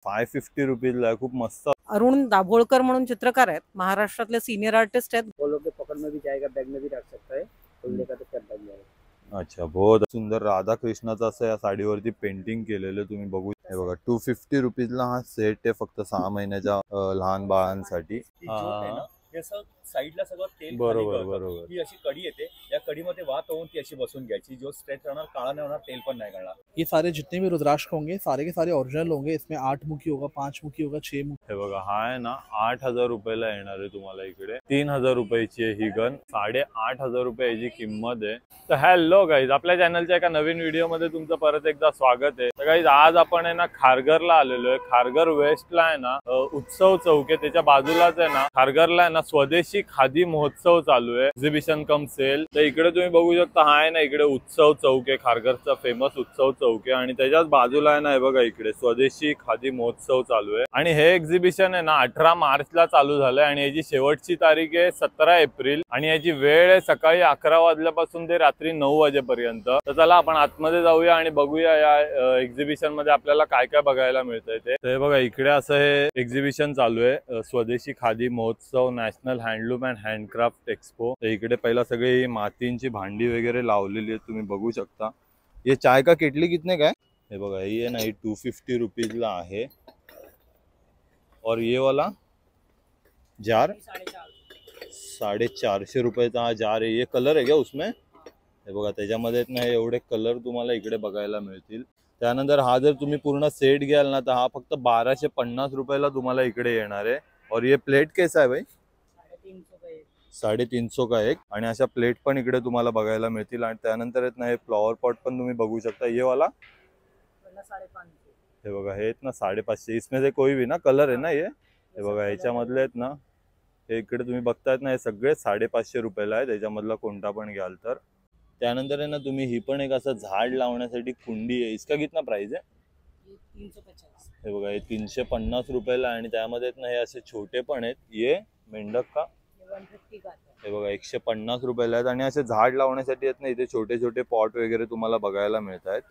550 रुपीजला आहे, खूप मस्त। अरुण दाभोळकर म्हणून चित्रकार आहेत, महाराष्ट्रातले सिनियर आर्टिस्ट आहेत। वो लोग के पकड़ में भी जाएगा, बैग में भी रख सकता है, तो लेकर तो क्या बैग जाएगा। अच्छा, बहुत सुंदर राधा कृष्णाचं असं या साडीवरती पेंटिंग केलेलं तुम्ही बघू। हे बघा 250 रुपीजला हा सेट आहे, फक्त 6 महिन्याच्या लहान बाळांसाठी। जसं साईडला सगळं तेल बरोबर बरोबर, ही अशी कडी येते, या कड़ीमध्ये वात होऊन ती अशी बसून घ्यायची, जो स्ट्रेच राहणार, काळा नाही होणार, तेल पण नाही करणार। ये सारे जितने भी रुद्राक्ष होंगे सारे के सारे ओरिजिनल होंगे। इसमें 8 मुखी होगा, 5 मुखी होगा, 6 मुखी। हे बघा हा आहे ना 8000 रुपयाला येणार आहे तुम्हाला इकडे। 3000 रुपयाची आहे ही गन, 8500 रुपये याची किंमत आहे। तर हॅलो गाईज, आपल्या चॅनलच्या एका नवीन व्हिडिओ मध्ये तुमचं परत एकदा स्वागत आहे। तर गाईज आज आपण आहे ना खारघरला आलेलो आहे। खारघर वेस्टला आहे ना उत्सव चौक आहे, त्याच्या बाजूलाच आहे ना खारघरला आहे ना स्वदेशी खादी महोत्सव चालू आहे, एक्झिबिशन कम सेल। तर इकडे तुम्ही बघू शकता, हा आहे ना इकडे उत्सव चौक आहे, खारघरचा फेमस उत्सव चौक आहे, आणि त्याच्याच बाजूला आहे ना हे बघा इकडे स्वदेशी खादी महोत्सव चालू आहे। आणि हे एक्झिबिशन आहे ना 18 मार्चला चालू झालंय, आणि याची शेवटची तारीख आहे 17 एप्रिल, आणि याची वेळ आहे सकाळी 11 वाजल्यापासून ते रात्री 9 वाजेपर्यंत। तर चला आपण आतमध्ये जाऊया आणि बघूया या एक्झिबिशन मध्ये आपल्याला काय काय बघायला मिळतंय ते। तर बघा इकडे असं हे एक्झिबिशन चालू आहे, स्वदेशी खादी महोत्सव national handloom and handcraft expo. तर इकडे पहिला सगळी मातींची भांडी वगैरे लावलेली आहेत, तुम्ही बघू शकता। ये चाय का केटली कितने का है? हे बघा ये ना 250 रुपीजला आहे, और ये वाला जार 450 रुपयाचा हा जार आहे। ये कलर आहे का उसमें? हे बघा त्याच्यामध्ये ना एवढे कलर तुम्हाला इकडे बघायला मिळतील। त्यानंतर हा जर तुम्ही पूर्ण सेट घ्याल ना तर हा फक्त 1250 रुपयाला तुम्हाला इकडे येणार आहे। और ये प्लेट कैसा है भाई? 350 का एक, आणि अशा प्लेट पण इकडे तुम्हाला बघायला मिळतील। आणि त्यानंतर आहेत ना हे फ्लॉवर पॉट पण तुम्ही बघू शकता। ये वाला 550। हे बघा हे आहेत ना 550, इसमें से कोई भी ना कलर आहे ना ये। हे बघा ह्याच्यामधले आहेत ना हे इकडे तुम्ही बघतायत ना हे सगळे 550 रुपयाला आहे, त्याच्यामधला कोणता पण घ्याल तर। त्यानंतर आहे ना तुम्ही ही पण एक असं झाड लावण्यासाठी कुंडी आहे, इसका कितना प्राइस आहे? 350। हे बघा हे 350 रुपयाला, आणि त्यामध्ये आहेत ना हे असे छोटे पण आहेत। ये मेंढक का 150 का है। हे बघा 150 रुपयाला आहेत, आणि असे झाड लावण्यासाठी आहेत ना इथे छोटे छोटे पॉट वगैरे तुम्हाला बघायला मिळत आहेत।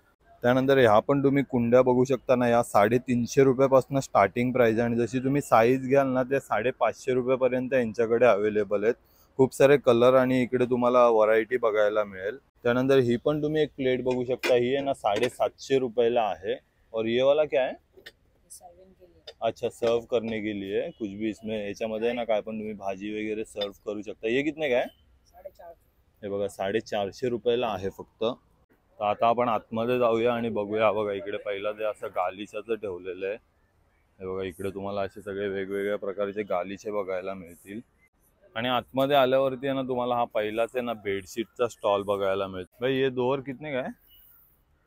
त्यानंतर ह्या पण तुम्ही कुंड्या बघू शकता ना, या 350 रुपयापासून स्टार्टिंग प्राइस आहे, आणि जशी तुम्ही साईज घ्याल ना ते 550 रुपयापर्यंत यांच्याकडे अवेलेबल आहेत। खूप सारे कलर आणि इकडे तुम्हाला व्हरायटी बघायला मिळेल। त्यानंतर ही पण तुम्ही एक प्लेट बघू शकता, ही आहे ना 750 रुपयाला आहे। और ये वाला क्या है? अच्छा, सर्व करने के लिए कुछ भी इसमें याच्यामध्ये ना काय पण तुम्ही भाजी वगैरे सर्व करू शकता। ये कितने का है? 450। हे बघा 450 रुपयाला आहे फक्त। तर आता आपण आतमध्ये जाऊया आणि बघूया। बघा इकडे पहिला ते असं गालिचाचं ठेवलेलं आहे। हे बघा इकडे तुम्हाला असे सगळे वेगवेगळ्या प्रकारचे गालिचे बघायला मिळतील। आणि आतमध्ये आल्यावरती आहे ना तुम्हाला हा पहिलाच आहे ना बेडशीटचा स्टॉल बघायला मिळतो। भाई ये दोर कितने का है?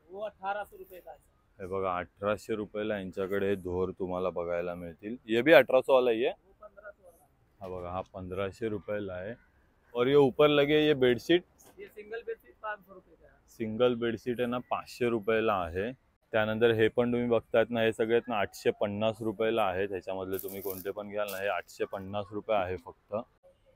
वो 1800 रुपये का है। हे बघा 1800 रुपयाला यांच्याकडे धोर तुम्हाला बघायला मिळतील। ये भी 1800 वाला ही है। हा बघा हा 1500 रुपयाला आहे। और ये ऊपर लगे ये बेडशीट, ये सिंगल बेडशीट 500 रुपये का है। सिंगल बेडशीट आहे ना 500 रुपयाला आहे। त्यानंतर हे पण तुम्ही बघतायत ना हे सगळे ना 850 रुपयाला आहे। त्याच्यामधले तुम्ही कोणते पण घ्याल ना हे 850 रुपये आहे फक्त।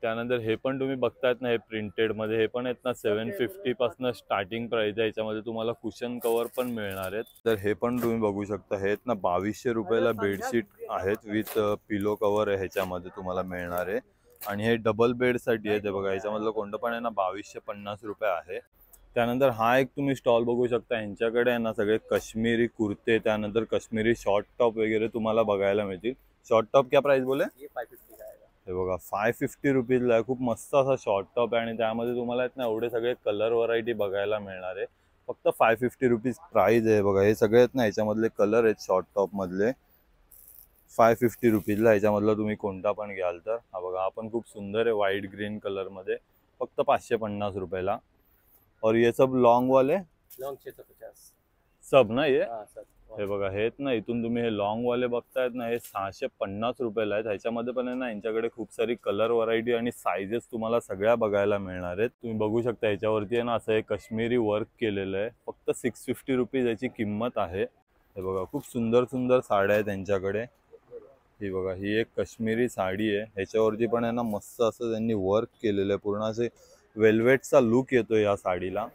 त्यानंतर हे पण तुम्ही बघतायत ना हे प्रिंटेड मध्ये, हे पण आहेत ना 750 पासून स्टार्टिंग प्राइस आहे। याच्यामध्ये तुम्हाला कुशन कव्हर पण मिळणार आहेत। तर हे पण तुम्ही बघू शकता, हे आहेत ना 2200 रुपयाला बेडशीट आहेत विथ पिलो कव्हर आहे ह्याच्यामध्ये तुम्हाला मिळणार आहे। आणि हे डबल बेड साठी आहे, ते बघा ह्याच्यामधलं कोणतं पण आहे ना 2250 रुपये आहे। त्यानंतर हा एक तुम्ही स्टॉल बघू शकता, यांच्याकडे आहे ना सगळे काश्मीरी कुर्ते, त्यानंतर काश्मीरी शॉर्ट टॉप वगैरे तुम्हाला बघायला मिळतील। शॉर्ट टॉप क्या प्राइस बोले? ये 550 का आएगा। हे बघा 550 रुपीजला आहे, खूप मस्त असा शॉर्ट टॉप आहे, आणि त्यामध्ये तुम्हाला आहेत ना एवढे सगळे कलर व्हरायटी बघायला मिळणार आहे। फक्त 550 रुपीज प्राइस आहे। बघा हे सगळे आहेत ना याच्यामधले कलर आहेत शॉर्ट टॉप मधले, 550 रुपीजला याच्यामधला तुम्ही कोणता पण घ्याल तर। हा बघा हा पण खूप सुंदर आहे व्हाईट ग्रीन कलर मध्ये, फक्त 550 रुपयाला। और ये सब लॉन्ग वाले लॉन्ग 650 सब ना ये। हां सर। हे बघा हे ना इथून तुम्ही हे लॉन्ग वाले बघतायत ना हे 650 रुपयाला आहेत। ह्याच्यामध्ये पण आहे ना यांच्याकडे खूप सारी कलर व्हरायटी आणि साइजेस तुम्हाला सगळ्या बघायला मिळणार आहेत। तुम्ही बघू शकता याच्यावरती आहे ना असं हे काश्मीरी वर्क केलेलं आहे, फक्त 650 रुपीज याची किंमत आहे। हे बघा खूप सुंदर सुंदर साड्या आहेत त्यांच्याकडे। ही बघा ही एक काश्मीरी साडी आहे, ह्याच्यावरती पण आहे ना मस्त असं त्यांनी वर्क केलेलं आहे, पूर्ण असे वेल्वेटचा लुक येतो या साडीला।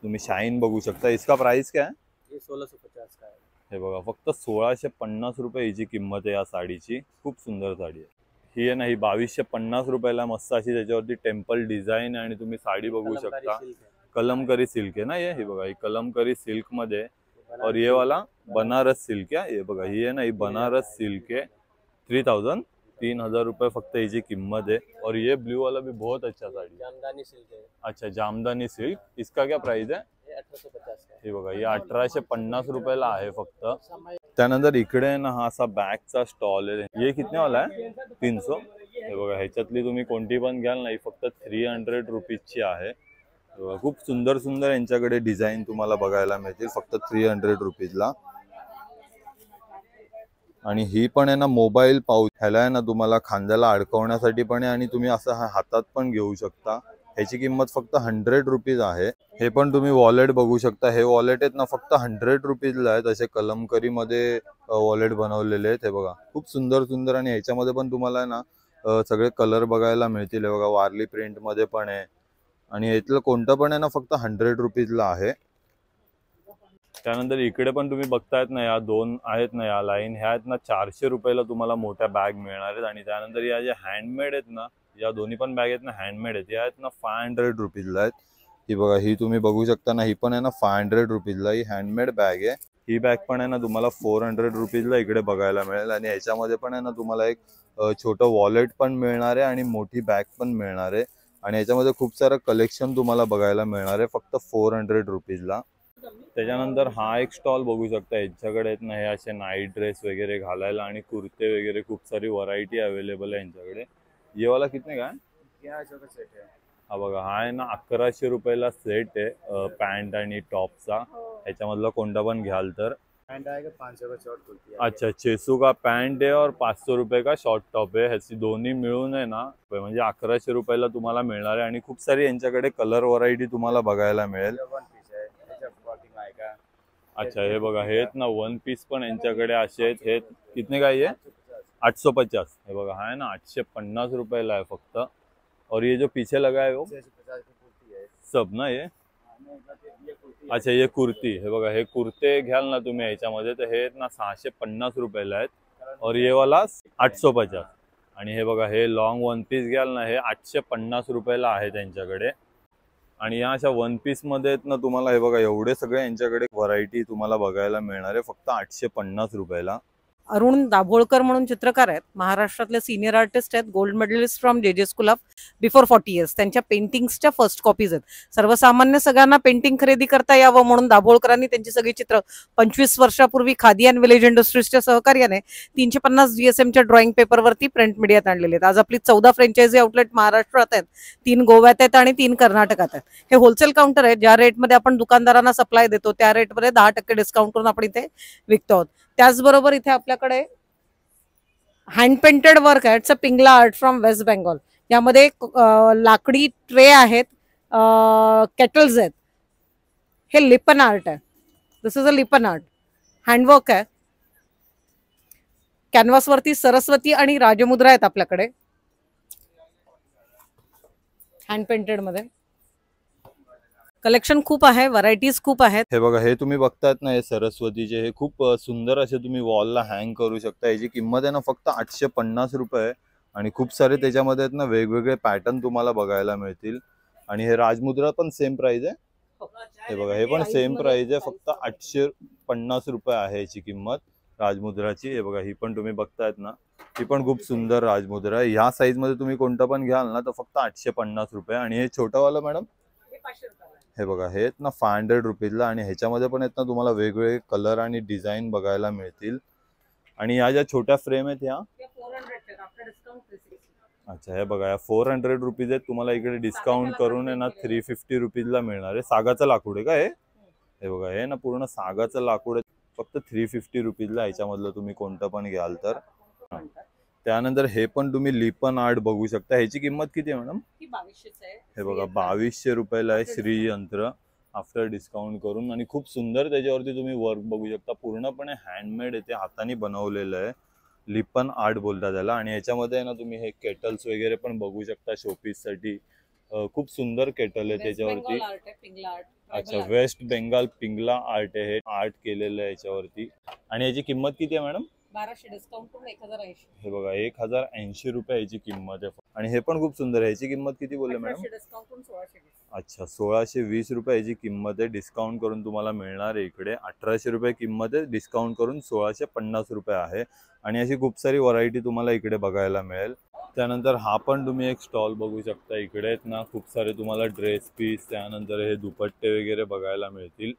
तुम्ही शाईन बघू शकता। इसका प्राइस क्या है? ये 1650 का है। हे बघा फक्त 1650 रुपये हिची किंमत आहे या साडीची. खूप सुंदर साडी आहे ही. आहे ना, ही 2250 रुपयाला मस्त अशी त्याच्यावरती टेम्पल डिझाईन आणि तुम्ही साडी बघू शकता. कलमकरी सिल्क है ना ये बघा, ही कलमकरी सिल्क मध्ये और ये वाला बनारस सिल्क है. ये बघा ही है ना, ही बनारस सिल्क है. 3000 रुपये फक्त हिची किंमत है. और ये ब्लू वाला भी बहुत अच्छा साड़ी, जामदानी सिल्क है। अच्छा जामदानी सिल्क. इसका क्या प्राइस है? ये 1850 का है। हे बघा हे 1850 रुपयाला आहे फक्त. त्यानंतर इकडे आहे ना हा असा बॅगचा स्टॉल आहे. ये कितने वाला आहे? 300. हे बघा ह्याच्यातली तुम्ही कोणती पण घ्याल ना, ही फक्त 300 रुपीजची आहे. खूप सुंदर सुंदर यांच्याकडे डिझाईन तुम्हाला बघायला मिळतील फक्त 300 रुपीजला. आणि ही पण आहे ना मोबाईल पाऊच. ह्याला आहे ना तुम्हाला खांद्याला अडकवण्यासाठी पण आहे आणि तुम्ही असं हातात पण घेऊ शकता. ह्याची किंमत फक्त 100 रुपीज आहे. हे पण तुम्ही वॉलेट बघू शकता. हे वॉलेट आहेत ना फक्त 100 रुपीजला आहेत. असे कलमकरी मध्ये वॉलेट बनवलेले आहेत. हे बघा खूप सुंदर सुंदर. आणि ह्याच्यामध्ये पण तुम्हाला ना सगळे कलर बघायला मिळतील. हे बघा वारली प्रिंट मध्ये पण आहे. आणि यातलं कोणतं पण आहे ना फक्त 100 रुपीजला आहे. त्यानंतर इकडे पण तुम्ही बघतायत ना, या दोन आहेत ना या लाईन, ह्या आहेत ना 400 रुपयाला तुम्हाला मोठ्या बॅग मिळणार आहेत. आणि त्यानंतर या ज्या हँडमेड आहेत ना, या दोन्ही पण बॅग आहेत ना हँडमेड आहेत, या आहेत ना 500 रुपीजला आहेत. ही बघा ही तुम्ही बघू शकता ना, ही पण आहे ना 500 रुपीजला. ही हँडमेड बॅग आहे. ही बॅग पण आहे ना तुम्हाला 400 रुपीजला इकडे बघायला मिळेल. आणि ह्याच्यामध्ये पण आहे ना तुम्हाला एक छोटं वॉलेट पण मिळणार आहे आणि मोठी बॅग पण मिळणार आहे. आणि याच्यामध्ये खूप सारं कलेक्शन तुम्हाला बघायला मिळणार आहे फक्त 400 रुपीजला. त्याच्यानंतर हा एक स्टॉल बघू शकता. यांच्याकडे आहेत ना हे असे नाईट ड्रेस वगैरे घालायला आणि कुर्ते वगैरे खूप सारी व्हरायटी अवेलेबल आहे यांच्याकडे. ये वाला कितने का है? हा बघा हा आहे ना 1100 रुपयाला सेट आहे पॅन्ट आणि टॉपचा. ह्याच्यामधला कोणता पण घ्याल तर. पैंट आएगा 500 का शॉर्ट कुर्ती। अच्छा 600 का पॅन्ट आहे और 500 रुपये का शॉर्ट टॉप आहे. ह्याची दोन्ही मिळून आहे ना म्हणजे 1100 रुपयाला तुम्हाला मिळणार आहे. आणि खूप सारी यांच्याकडे कलर व्हरायटी तुम्हाला बघायला मिळेल. अच्छा हे बघा हे आहेत ना वन पीस पण यांच्याकडे असे आहेत. हे कितने का आहे? 850. हे बघा हा आहे ना 850 रुपयाला आहे फक्त. और ये जो पीछे लगा है वो सब ना ये. अच्छा ये कुर्ती. हे बघा हे कुर्ते घ्याल ना तुम्ही ह्याच्यामध्ये तर हे आहेत ना 650 रुपयाला आहेत. और ये वाला 850. आणि हे बघा हे लॉंग वन पीस घ्याल ना हे 850 रुपयाला आहे त्यांच्याकडे. आणि या अशा वन पीस मध्ये आहेत ना तुम्हाला हे बघा एवढे सगळे यांच्याकडे व्हरायटी तुम्हाला बघायला मिळणार आहे फक्त 850 रुपयाला. अरुण दाभोळकर म्हणून चित्रकार आहेत, महाराष्ट्रातले सिनियर आर्टिस्ट आहेत, gold medalist from J school of before 40 years. त्यांच्या पेंटिंग्सच्या फर्स्ट कॉपीज आहेत. सर्वसामान्य सगळ्यांना पेंटिंग खरेदी करता यावं म्हणून दाभोळकरांनी त्यांची सगळी चित्र 25 वर्षापूर्वी खादी अँड विलेज इंडस्ट्रीजच्या सहकार्याने 350 GSMच्या ड्रॉइंग पेपरवरती प्रिंट मीडियात आणलेले आहेत. आज आपली 14 फ्रँचायझी आउटलेट महाराष्ट्रात आहेत, 3 गोव्यात आहेत आणि 3 कर्नाटकात आहेत. हे होलसेल काउंटर आहे. ज्या रेटमध्ये आपण दुकानदारांना सप्लाय देतो त्या रेटमध्ये 10% डिस्काउंट करून आपण इथे विकतो आहोत. त्याचबरोबर इथे आपल्याकडे हँड पेंटेड वर्क आहे. It's a Pingla art from West Bengal. यामध्ये लाकडी ट्रे आहेत, केटल्स आहेत. हे लिपन आर्ट आहे. This is a lippan art. Handwork आहे. कॅनव्हासवरती सरस्वती आणि राजमुद्रा आहेत आपल्याकडे हँड पेंटेड मध्ये. कलेक्शन खूप आहे, व्हरायटीज खूप आहेत. हे बघा हे तुम्ही बघतायत ना हे सरस्वतीचे. हे खूप सुंदर असे तुम्ही वॉलला हँग करू शकता. याची किंमत आहे ना फक्त 850 रुपये. आणि खूप सारे त्याच्यामध्ये आहेत ना वेगवेगळे पॅटर्न तुम्हाला बघायला मिळतील. आणि हे राजमुद्रा पण सेम प्राइस आहे. हे बघा हे पण सेम प्राइस आहे फक्त 850 रुपये आहे याची किंमत राजमुद्राची. हे बघा ही पण तुम्ही बघतायत ना, ही पण खूप सुंदर राजमुद्रा आहे. ह्या साईज मध्ये तुम्ही कोणतं पण घ्याल ना तर फक्त 850 रुपये. आणि हे छोटंवालं मॅडम हे बघा हे आहेत ना 500 रुपीजला. आणि ह्याच्यामध्ये पण आहेत ना तुम्हाला वेगवेगळे कलर आणि डिझाईन बघायला मिळतील. आणि या ज्या छोट्या फ्रेम आहेत ह्या अच्छा हे बघा या 400 रुपीज आहेत. तुम्हाला इकडे डिस्काउंट करून आहे ना 350 रुपीजला मिळणार आहे. सागाचं लाकूड आहे का हे? हे बघा हे ना पूर्ण सागाचं लाकूड आहे फक्त 350 रुपीजला. ह्याच्यामधलं तुम्ही कोणतं पण घ्याल तर. त्यानंतर हे पण तुम्ही लिपन आर्ट बघू शकता. ह्याची किंमत किती आहे मॅडम? हे बघा 2200 रुपयाला आहे श्रीयंत्र आफ्टर डिस्काउंट करून. आणि खूप सुंदर त्याच्यावरती तुम्ही वर्क बघू शकता. पूर्णपणे हँडमेड आहे, ते हाताने बनवलेलं आहे. लिपन आर्ट बोलतात त्याला. आणि याच्यामध्ये आहे ना तुम्ही हे केटल्स वगैरे पण बघू शकता शोपीस साठी. खूप सुंदर केटल आहे त्याच्यावरती. अच्छा, वेस्ट बेंगाल पिंगला आर्ट आहे, हे आर्ट केलेलं आहे याच्यावरती. आणि याची किंमत किती आहे मॅडम? 1200 डिस्काउंट करून 1080. हे बघा 1080 रुपये याची किंमत आहे. आणि हे पण खूप सुंदर आहे. याची किंमत किती बोलले मॅडम? 1800 डिस्काउंट करून 1620. अच्छा, 1620 रुपये याची किंमत आहे. डिस्काउंट करून तुम्हाला मिळणार आहे इकडे. 1800 रुपये किंमत आहे, डिस्काउंट करून 1650 रुपये आहे. आणि अशी खूप सारी व्हरायटी तुम्हाला इकडे बघायला मिळेल. त्यानंतर हा पण तुम्ही एक स्टॉल बघू शकता. इकडे आहेत ना खूप सारे तुम्हाला ड्रेस पीस, त्यानंतर हे दुपट्टे वगैरे बघायला मिळतील.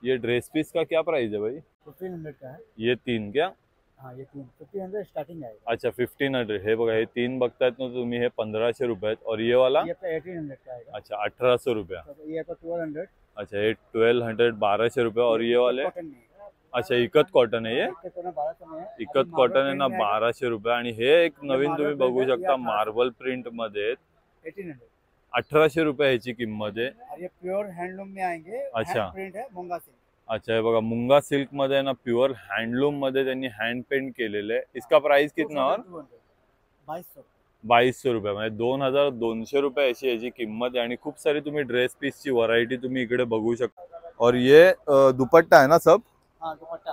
ये ड्रेस पीस का क्या प्राइस है भाई? 1500 का है। ये 3 क्या? हाँ ये 1500 स्टार्टिंग आएगा। अच्छा 1500. हे बघा हे 3 बघतायत ना तुम्ही, हे 1500 रुपये आहेत. और ये वाला? ये आपका 1800 का आएगा। अच्छा 1800 रुपये. तो ये आपका 1200। अच्छा ये 1200 1200 रुपये. और ये वाले? कॉटन में है। अच्छा इकत कॉटन आहे. इकत कॉटन 1200 में है। इकत कॉटन आहे ना 1200 रुपये. आणि हे एक नवीन तुम्ही बघू शकता मार्बल प्रिंट मध्ये 1800। 1800 रुपये ह्याची किंमत आहे. और ये प्योर हैंडलूम में आएंगे। अच्छा। हैंड प्रिंट है मूंगा सिल्क। अच्छा हे बघा मुंगा सिल्क मध्ये ना प्युअर हँडलूम मध्ये त्यांनी हँड पेंट केलेले आहे. इसका प्राइस कितना? और 2200। 2200 रुपये, म्हणजे 2200 रुपये अशी याची किंमत आहे. आणि खूप सारी तुम्ही ड्रेस पीसची व्हरायटी तुम्ही इकडे बघू शकता. और ये दुपट्टा है ना सब? हाँ दुपट्टा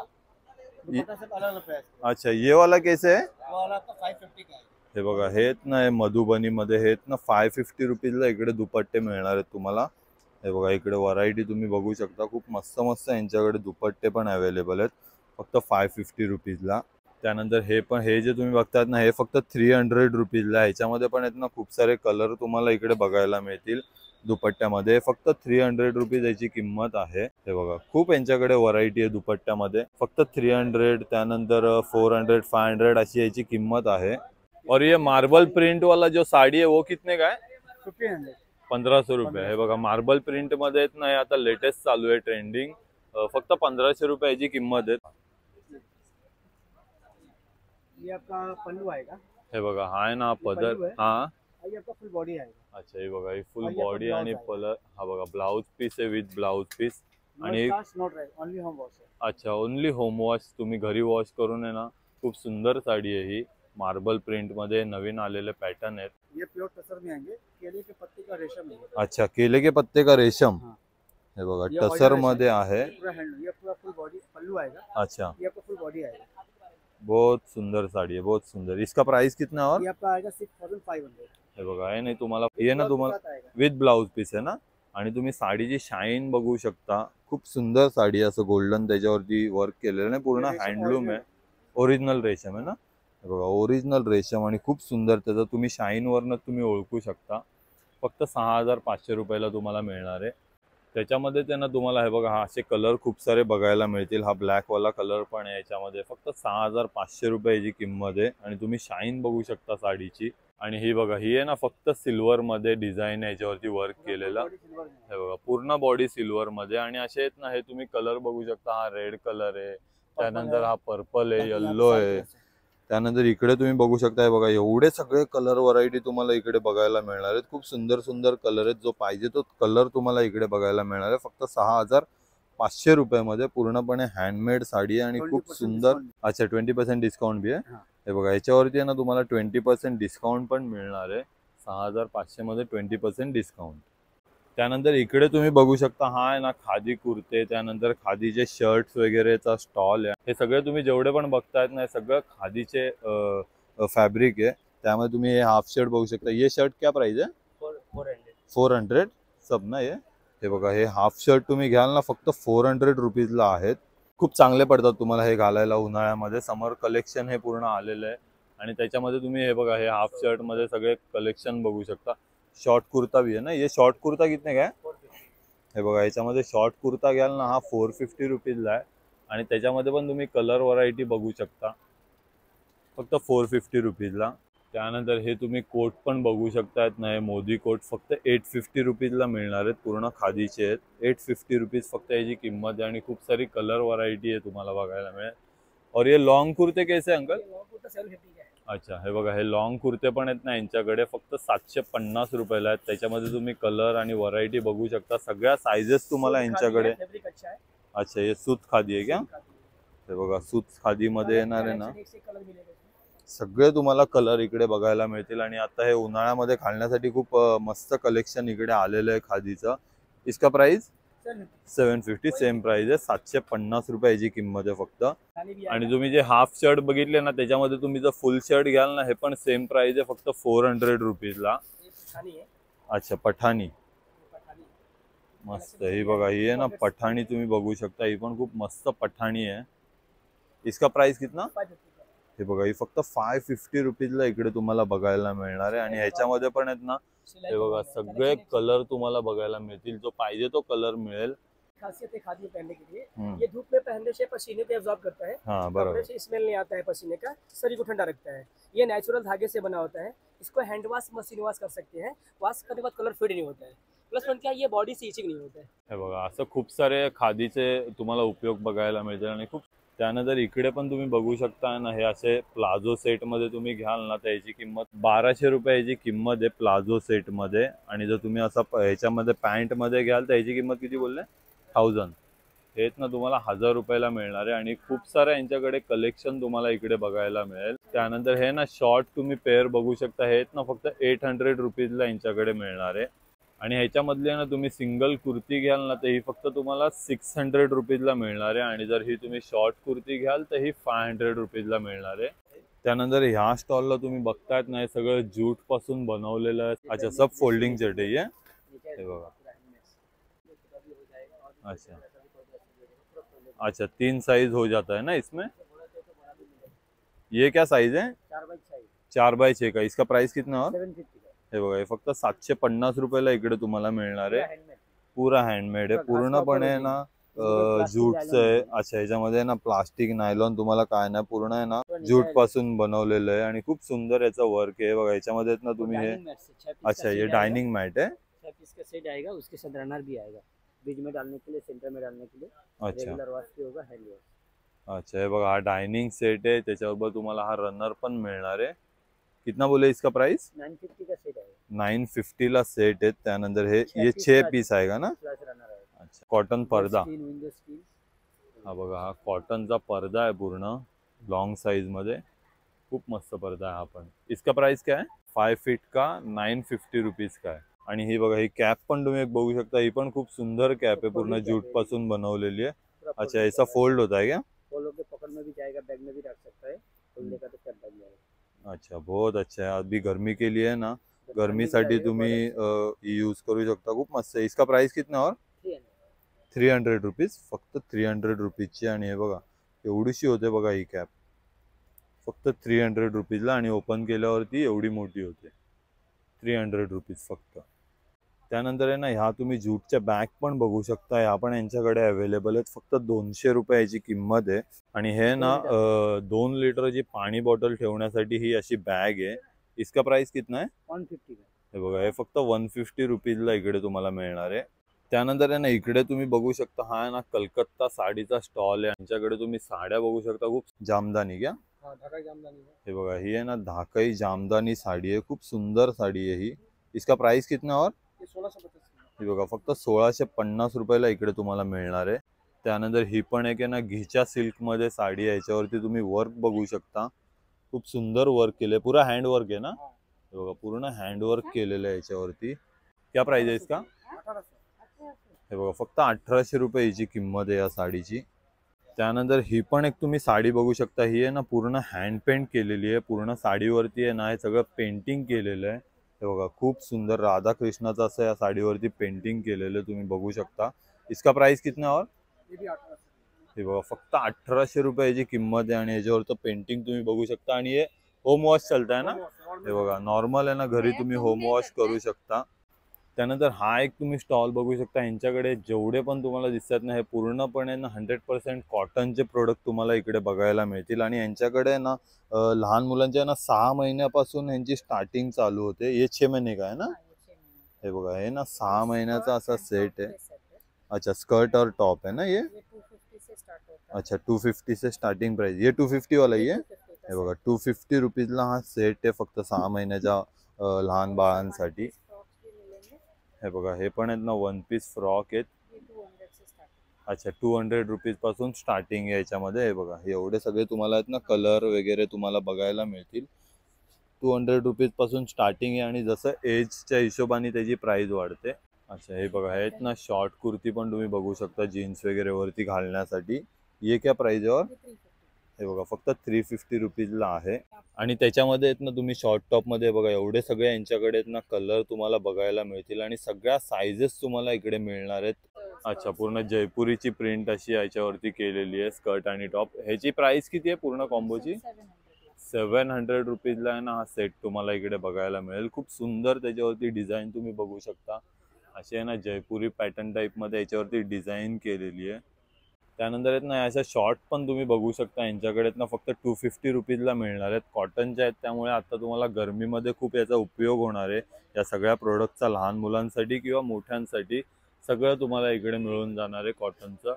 सब अलग अलग प्राइस। अच्छा ये वाला कैसे है? वो वाला आपका 550 का है। हे बघा हे आहेत ना, हे मधुबनी मध्ये हे आहेत ना 550 रुपीजला इकडे दुपट्टे मिळणार आहेत तुम्हाला. हे बघा इकडे व्हरायटी तुम्ही बघू शकता. खूप मस्त मस्त यांच्याकडे दुपट्टे पण अवेलेबल आहेत फक्त 550 रुपीजला. त्यानंतर हे पण, हे जे तुम्ही बघतात ना हे फक्त 300 रुपीजला. ह्याच्यामध्ये पण आहेत ना खूप सारे कलर तुम्हाला इकडे बघायला मिळतील दुपट्ट्यामध्ये. फक्त 300 रुपीज याची किंमत आहे. हे बघा खूप यांच्याकडे व्हरायटी आहे दुपट्ट्यामध्ये. फक्त 300, त्यानंतर 400, 500 अशी याची किंमत आहे. और ये मार्बल प्रिंट वाला जो साड़ी है वो कितने का है? 1500। 1500 रुपये. हे बघा मार्बल प्रिंट मध्ये आहेत ना, हे आता लेटेस्ट चालू आहे ट्रेंडिंग. फक्त 1500 रुपये याची किंमत आहे. ये आपका पल्लू आएगा। हे बघा हा आहे ना पदर. पल्लू है। हा ये आपका फुल बॉडी आएगा। अच्छा हे बघा ही फुल और ये बॉडी blouse आणि आहे. पलर. हा बघा ब्लाउज पीस आहे विथ ब्लाउज पीस. आणि not right only home wash है। अच्छा ओनली होम वॉश, तुम्ही घरी वॉश करून आहे ना. खूप सुंदर साडी आहे ही. मार्बल प्रिंट मध्ये नवीन आलेले पॅटर्न आहेत. ये प्योर टसर में आएंगे। केले के पत्ते का रेशम है। अच्छा केले के पत्ते का रेशम. हाँ। हे बघा ये टसर original मध्ये रेशम आहे. ये पूरा हैंड, ये पूरा फुल बॉडी पल्लू आएगा। अच्छा ये आपका फुल बॉडी आएगा। बहुत सुंदर साड़ी है, बहुत सुंदर. इसका प्राइस कितना? और ये आपका आएगा 6500। हे बघा हे नाही तुम्हाला, ये ना तुम्हाला साथ आएगा। विथ ब्लाउज पीस आहे ना. आणि तुम्ही साडीची शाईन बघू शकता. खूप सुंदर साडी आहे. असं गोल्डन त्याच्यावरती वर्क केलेलं नाही, पूर्ण रेशम हँडलूम आहे. original। ओरिजिनल रेशम आहे ना. हे बघा ओरिजिनल रेशम आणि खूप सुंदर. त्याचं तुम्ही शाईन वरनं तुम्ही ओळखू शकता. फक्त 6500 रुपयाला तुम्हाला मिळणार आहे. त्याच्यामध्ये त्यांना तुम्हाला हे बघा हा असे कलर खूप सारे बघायला मिळतील. हा ब्लॅक वाला कलर पण आहे याच्यामध्ये. फक्त 6500 रुपये याची किंमत आहे. आणि तुम्ही शाईन बघू शकता साडीची. आणि ही बघा ही आहे ना फक्त सिल्वर मध्ये डिझाईन आहे याच्यावरती वर्क केलेला. बॉडी सिल्वर में। हे बघा पूर्ण बॉडी सिल्वर मध्ये. आणि असे आहेत ना हे तुम्ही कलर बघू शकता. हा रेड कलर आहे, त्यानंतर हा पर्पल आहे, येल्लो आहे. त्यानंतर इकडे तुम्ही बघू शकता. हे बघा एवढे सगळे कलर व्हरायटी तुम्हाला इकडे बघायला मिळणार आहेत. खूप सुंदर सुंदर कलर आहेत. जो पाहिजे तो कलर तुम्हाला इकडे बघायला मिळणार आहे. फक्त 6500 रुपयामध्ये पूर्णपणे हँडमेड साडी आहे आणि खूप 20% सुंदर. discount। अच्छा 20% डिस्काउंट भी आहे. हा। हे बघा याच्यावरती आहे ना तुम्हाला 20% डिस्काउंट पण मिळणार आहे. 6500 मध्ये 20% डिस्काउंट. त्यानंतर इकडे तुम्ही बघू शकता हा आहे ना खादी कुर्ते, त्यानंतर खादीचे शर्ट्स वगैरेचा स्टॉल आहे. हे सगळे तुम्ही जेवढे पण बघतायत ना हे सगळं खादीचे फॅब्रिक आहे. त्यामुळे तुम्ही हे हाफ शर्ट बघू शकता. ये शर्ट क्या प्राइस आहे? 400। 400 सब ना. हे बघा हे हाफ शर्ट तुम्ही घ्याल ना फक्त 400 रुपीजला आहेत. खूप चांगले पडतात तुम्हाला हे घालायला उन्हाळ्यामध्ये. समर कलेक्शन हे पूर्ण आलेलं आहे. आणि त्याच्यामध्ये तुम्ही हे बघा हे हाफ शर्ट मध्ये सगळे कलेक्शन बघू शकता. शॉर्ट कुर्ता भी आहे ना. ये शॉर्ट कुर्ता कितने का है? 450। हे बघा याच्यामध्ये शॉर्ट कुर्ता घ्याल ना हा 450 रुपीजला आहे. आणि त्याच्यामध्ये पण तुम्ही कलर व्हरायटी बघू शकता फक्त 450 रुपीजला. त्यानंतर हे तुम्ही कोट पण बघू शकतायत ना. हे मोदी कोट फक्त 850 रुपीजला मिळणार आहेत. पूर्ण खादीचे आहेत. 850 रुपीज फक्त याची किंमत आहे. आणि खूप सारी कलर व्हरायटी आहे तुम्हाला बघायला मिळेल. और ये लॉन्ग कुर्ते कैसे अंकल? अच्छा हे बघा हे लॉन्ग कुर्ते पण आहेत ना यांच्याकडे. फक्त 750 रुपयाला आहेत. त्याच्यामध्ये तुम्ही कलर आणि व्हरायटी बघू शकता. सगळ्या सायझेस तुम्हाला यांच्याकडे. फैब्रिक अच्छा है। अच्छा हे सूत खादी आहे का? हे बघा सूत खादी मध्ये येणार आहे ना. एक से एक कलर मिलेगा इसमें। सगळे तुम्हाला कलर इकडे बघायला मिळतील. आणि आता हे उन्हाळ्यामध्ये घालण्यासाठी खूप मस्त कलेक्शन इकडे आलेलं आहे खादीचं. इसका प्राइस? सर 750 सेम प्राइस आहे. 750 रुपयाची किंमत आहे फक्त. खाली भी आणि तुम्ही जे हाफ शर्ट बघितले ना त्याच्यामध्ये तुम्ही जर फुल शर्ट घ्याल ना हे पण सेम प्राइस आहे फक्त 400 रुपीजला. पठानी है, अच्छा पठाणी पठानी मस्त. ही बघा ही आहे ना पठाणी तुम्ही बघू शकता. ही पण खूप मस्त पठाणी आहे. इसका प्राइस कितना? 550 का हे बघा ही फक्त 550 रुपीजला इकडे तुम्हाला बघायला मिळणार आहे. आणि ह्याच्यामध्ये पण आहेत ना हे बघा सगळे कलर तुम्हाला बघायला मिळतील. जो पाहिजे तो कलर मिळेल. खासियत है खादी में पहनने के लिए। हम्म. ये धूप में पहनने से पसीने को एब्जॉर्ब करता है, हाँ कपड़े बरोबर. से स्मेल नहीं आता है पसीने का, शरीर को ठंडा रखता है। ये नेचुरल धागे से बना होता है। इसको हैंड वॉश मशीन वॉश कर सकते हैं। वॉश करने के बाद कलर फेड नहीं होता है। प्लस पॉइंट क्या है, ये बॉडी से इचिंग नहीं होता है। हे बघा असं खूप सारे खादीचे तुम्हाला उपयोग बघायला मिळतील. आणि खूप त्यानंतर इकडे पण तुम्ही बघू शकता ना हे असे प्लाझो सेट मध्ये तुम्ही घ्याल ना तर याची किंमत 1200 रुपयाची किंमत आहे प्लाझो सेट मध्ये. आणि जर तुम्ही असा ह्याच्यामध्ये पॅन्ट मध्ये घ्याल तर याची किंमत किती बोलले? 1000. हेच ना तुम्हाला 1000 रुपयाला मिळणार आहे. आणि खूप सारं यांच्याकडे कलेक्शन तुम्हाला इकडे बघायला मिळेल. त्यानंतर हे ना शॉर्ट तुम्ही पेअर बघू शकता. हे ना फक्त 800 रुपीजला यांच्याकडे मिळणार आहे. आणि ह्याच्यामधले ना तुम्ही सिंगल कुर्ती घ्याल ना तर ही फक्त तुम्हाला 600 रुपीजला मिळणार आहे. आणि जर ही तुम्ही शॉर्ट कुर्ती घ्याल तर ही 500 रुपीजला मिळणार आहे. त्यानंतर ह्या स्टॉलला तुम्ही बघतायत ना हे सगळं ज्यूट पासून बनवलेलं आहे. अच्छा सब फोल्डिंग चटई आहे. हे बघा. अच्छा अच्छा 3 साइज हो जाता है ना इसमें. ये क्या साइज है? 4x6 का. इसका प्राइस कितना और? 750 का हे बघा हे फक्त 750 रुपयाला इकडे तुम्हाला मिळणार आहे. हैंडमेड। पुरा हँडमेड आहे. पूर्णपणे ना ज्यूटचं आहे. अच्छा ह्याच्यामध्ये ना प्लास्टिक नायलॉन तुम्हाला काय नाही पूर्ण आहे ना ज्यूट पासून बनवलेलं आहे. आणि खूप सुंदर याचा वर्क आहे. बघा याच्यामध्ये ना तुम्ही हे अच्छा ये डाइनिंग मैट है. 6 पीस का सेट आएगा, उसके साथ रनर भी आएगा, बीच में डालने के लिए, सेंटर में डालने के लिए। अच्छा रेगुलर वॉश भी होगा, हैंड वॉश। अच्छा हे बघा हा डायनिंग सेट आहे. त्याच्याबरोबर तुम्हाला हा रनर पण मिळणार आहे. कितना बोले इसका प्राइस? 950 का सेट आएगा, 950 ला सेट आहे. त्यानंतर हे ये 6 पीस आएगा ना. प्लस रनर आएगा। अच्छा कॉटन पर्दा. Steel, window steel. हा बघा हा कॉटनचा पर्दा आहे पूर्ण लॉन्ग साइज मध्ये. खूप मस्त पर्दा आहे हा पण. इसका प्राइस क्या है? 5 फीट का 950 रुपीज का आहे. आणि ही बघा ही कॅप पण तुम्ही बघू शकता. ही पण खूप सुंदर कॅप आहे पूर्ण ज्यूट पासून बनवलेली आहे. अच्छा ऐसा फोल्ड होता है क्या? फोल्ड होकर पकड़ में भी जाएगा, बैग में भी रख सकता है, खोलने का तो सब बैग जाएगा। अच्छा बहुत अच्छा है. अभी गर्मी के लिए ना गर्मीसाठी तुम्ही यूज करू शकता. खूप मस्त आहे. इसका प्राइस कितना और? 300 रुपीज. फक्त 300 रुपीजची. आणि हे बघा एवढीशी होते बघा ही कॅप फक्त 300 रुपीजला. आणि ओपन केल्यावरती एवढी मोठी होते. 300 रुपीज फक्त. त्यानंतर आहे ना ह्या तुम्ही ज्यूटच्या बॅग पण बघू शकता. ह्या पण यांच्याकडे अवेलेबल आहेत. फक्त 200 रुपयाची किंमत आहे. आणि हे ना 2 लिटरची पाणी बॉटल ठेवण्यासाठी ही अशी बॅग आहे. इसका प्राइस कितना है? 150 का। हे बघा हे फक्त 150 रुपीजला इकडे तुम्हाला मिळणार आहे. त्यानंतर आहे ना इकडे तुम्ही बघू शकता हा आहे ना कलकत्ता साडीचा स्टॉल आहे. यांच्याकडे तुम्ही साड्या बघू शकता. खूप जामदानी क्या? हाँ, ढाका जामदानी है। हे बघा ही आहे ना धाकई जामदानी साडी आहे. खूप सुंदर साडी आहे ही. इसका प्राइस कितना और? ये 1650 का। ही बघा फक्त 1650 रुपयाला इकडे तुम्हाला मिळणार आहे. त्यानंतर ही पण एक आहे ना घिचा सिल्क मध्ये साडी आहे. याच्यावरती तुम्ही वर्क बघू शकता. खूप सुंदर वर्क केलंय. पुरा हँड वर्क आहे ना. हे बघा पूर्ण हँड वर्क केलेलं आहे याच्यावरती. क्या प्राइस आहे इसका? 1800। हे बघा फक्त 1800 रुपये हिची किंमत आहे या साडीची. त्यानंतर ही पण एक तुम्ही साडी बघू शकता. ही आहे ना पूर्ण हँड पेंट केलेली आहे. पूर्ण साडीवरती आहे ना हे सगळं पेंटिंग केलेलं आहे. हे बघा खूप सुंदर राधाकृष्णाचं असं या साडीवरती पेंटिंग केलेलं तुम्ही बघू शकता. इसका प्राइस कितना और? ये भी 1800। हे बघा फक्त 1800 रुपयाची किंमत आहे. आणि याच्यावरचं पेंटिंग तुम्ही बघू शकता. आणि हे होम वॉश चालतंय ना. हे बघा नॉर्मल आहे ना घरी तुम्ही होम वॉश करू शकता. त्यानंतर हा एक तुम्ही स्टॉल बघू शकता. यांच्याकडे जेवढे पण तुम्हाला दिसतात ना हे पूर्णपणे ना 100% कॉटनचे प्रोडक्ट तुम्हाला इकडे बघायला मिळतील. आणि यांच्याकडे ना लहान मुलांच्या ना 6 महिन्यापासून यांची स्टार्टिंग चालू होते. ये 6 महिने का आहे ना. हे बघा हे ना 6 महिन्याचा असा सेट आहे. अच्छा स्कर्ट और टॉप है ना ये. 250 से स्टार्ट होता है। अच्छा 250 से स्टार्टिंग प्राइस. ये 250 वाला ही आहे. हे बघा 250 रुपीजला हा सेट आहे फक्त 6 महिन्याच्या लहान बाळांसाठी. हे बघा हे पण आहेत ना 1 पीस फ्रॉक आहेत. अच्छा 200 रुपीज पासून स्टार्टिंग आहे याच्यामध्ये. हे बघा हे एवढे सगळे तुम्हाला आहेत ना कलर वगैरे तुम्हाला बघायला मिळतील. 200 रुपीज पासून स्टार्टिंग आहे. आणि जसं एजच्या हिशोबाने त्याची प्राइस वाढते. अच्छा हे बघा, आहेत ना शॉर्ट कुर्ती पण तुम्ही बघू शकता जीन्स वगैरे वरती घालण्यासाठी. ये क्या प्राइस और हे बघा फक्त 350 रुपीजला आहे. आणि त्याच्यामध्ये आहेत ना तुम्ही शॉर्ट टॉप मध्ये बघा एवढे सगळे यांच्याकडे आहेत ना कलर तुम्हाला बघायला मिळतील आणि सगळ्या साइजेस तुम्हाला इकडे मिळणार आहेत. अच्छा पूर्ण जयपुरीची प्रिंट अशी याच्यावरती केलेली आहे स्कर्ट आणि टॉप. ह्याची प्राइस किती आहे पूर्ण कॉम्बोची? 700 रुपीजला आहे ना हा सेट तुम्हाला इकडे बघायला मिळेल. खूप सुंदर त्याच्यावरती डिझाईन तुम्ही बघू शकता. अशी आहे ना जयपुरी पॅटर्न टाईप मध्ये याच्यावरती डिझाईन केलेली आहे. त्यानंतर आहेत ना अशा शॉर्ट पण तुम्ही बघू शकता यांच्याकडे ना फक्त 250 रुपीजला मिळणार आहेत. कॉटनच्या आहेत त्यामुळे आता तुम्हाला गरमीमध्ये खूप याचा उपयोग होणार आहे. या सगळ्या प्रोडक्टचा लहान मुलांसाठी किंवा मोठ्यांसाठी सगळं तुम्हाला इकडे मिळून जाणार आहे कॉटनचं.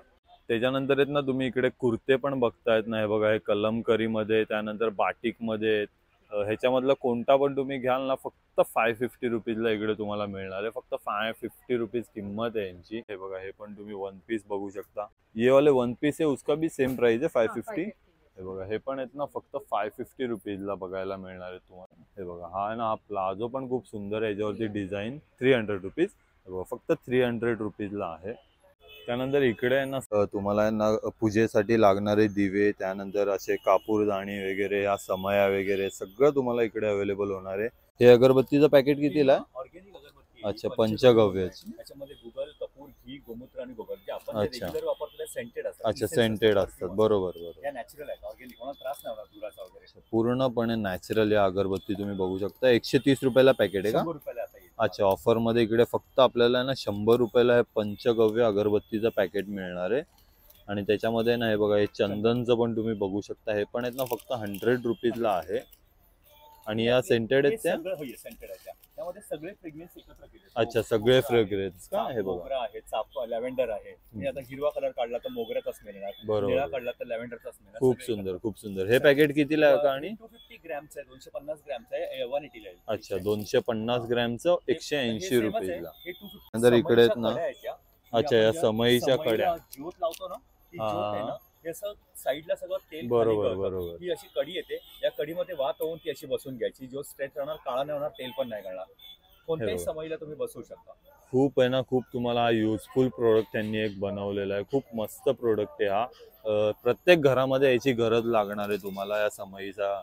त्याच्यानंतर आहेत ना तुम्ही इकडे कुर्ते पण बघतायत ना, हे बघा हे कलमकरीमध्ये, त्यानंतर बाटिकमध्ये. ह्याच्यामधलं कोणता पण तुम्ही घ्याल ना फक्त 550 रुपीजला इकडे तुम्हाला मिळणार आहे. फक्त 550 रुपीज किंमत आहे यांची. हे बघा हे पण तुम्ही वन पीस बघू शकता. ये वाले वन पीस है उसका भी सेम प्राइस है 550. हे बघा हे पण आहेत ना फक्त 550 रुपीजला बघायला मिळणार आहे तुम्हाला. हे बघा हा आहे ना हा प्लाझो पण खूप सुंदर आहे याच्यावरती डिझाईन. 300 रुपीज फक्त 300 रुपीजला आहे. त्यानंतर इकडे आहे ना तुम्हाला ना पूजेसाठी लागणारे दिवे, त्यानंतर असे कापूरदाणी वगैरे, या समया वगैरे सगळं तुम्हाला इकडे अवेलेबल होणार आहे. हे अगरबत्तीचं पॅकेट कितीला आहे? ऑर्गॅनिक अगरबत्ती. अच्छा पंचगव्याची. त्याच्यामध्ये गुगल, कपूर, घी, गोमूत्र आणि गोबर जे आपण अच्छा. रेग्युलर वापरलेले सेंटेड असतात. अच्छा सेंटेड असतात. बरोबर बरोबर. या नॅचरल आहेत, ऑर्गॅनिक, कोणाला त्रास नाही होणार दुराचा वगैरे. पूर्णपणे नॅचरल या अगरबत्ती तुम्ही बघू शकता. 130 रुपयाला पॅकेट आहे का? 100 रुपयाला आता येईल. अच्छा ऑफर मध्ये इकडे फक्त आपल्याला ना 100 रुपयाला हे पंचगव्य अगरबत्तीचं पॅकेट मिळणार आहे. आणि त्याच्यामध्ये ना हे बघा हे चंदनचं पण तुम्ही बघू शकता. हे पण आहेत ना फक्त 100 रुपीजला आहे. आणि या सेंटेड आहेत त्या सेंटेड आहेत त्यामध्ये सगळे फ्रेग्रन्स एकत्र केले. अच्छा सगळे फ्रेग्रन्स का? हे बघा मोगरा आहे, चाफ, लॅव्हेंडर आहे. मी आता हिरवा कलर काढला तर मोगऱ्याचा स्मेल येणार, बरोबर. निळा काढला तर लॅव्हेंडरचा स्मेल येणार. खूप सुंदर खूप सुंदर. हे पॅकेट कितीला आहे का? आणि 250 ग्रॅमचं आहे, 250 ग्रॅमचं आहे, 180 ला आहे. अच्छा 250 ग्रॅमचं 180 रुपयाला. हे 250. नंतर इकडे आहेत ना कड्या आहेत या. अच्छा या आपण समईच्या कडया. ज्योत लावतो ना ती हा, ज्योत आहे हा. ना हे असं साईडला सगळं तेल खाली बरोबर गळतं. बरोबर. ही अशी कडी येते, या कडीमध्ये वात होऊन ती अशी बसून घ्यायची. जो स्ट्रेच राहणार, काळा नाही होणार, तेल पण नाही गळणार. कोणत्याही बघा. समयीला तुम्ही बसवू शकता. खूप आहे ना खूप तुम्हाला हा युजफुल प्रोडक्ट त्यांनी एक बनवलेला आहे. खूप मस्त प्रोडक्ट आहे हा. प्रत्येक घरामध्ये याची गरज लागणार आहे तुम्हाला या समईचा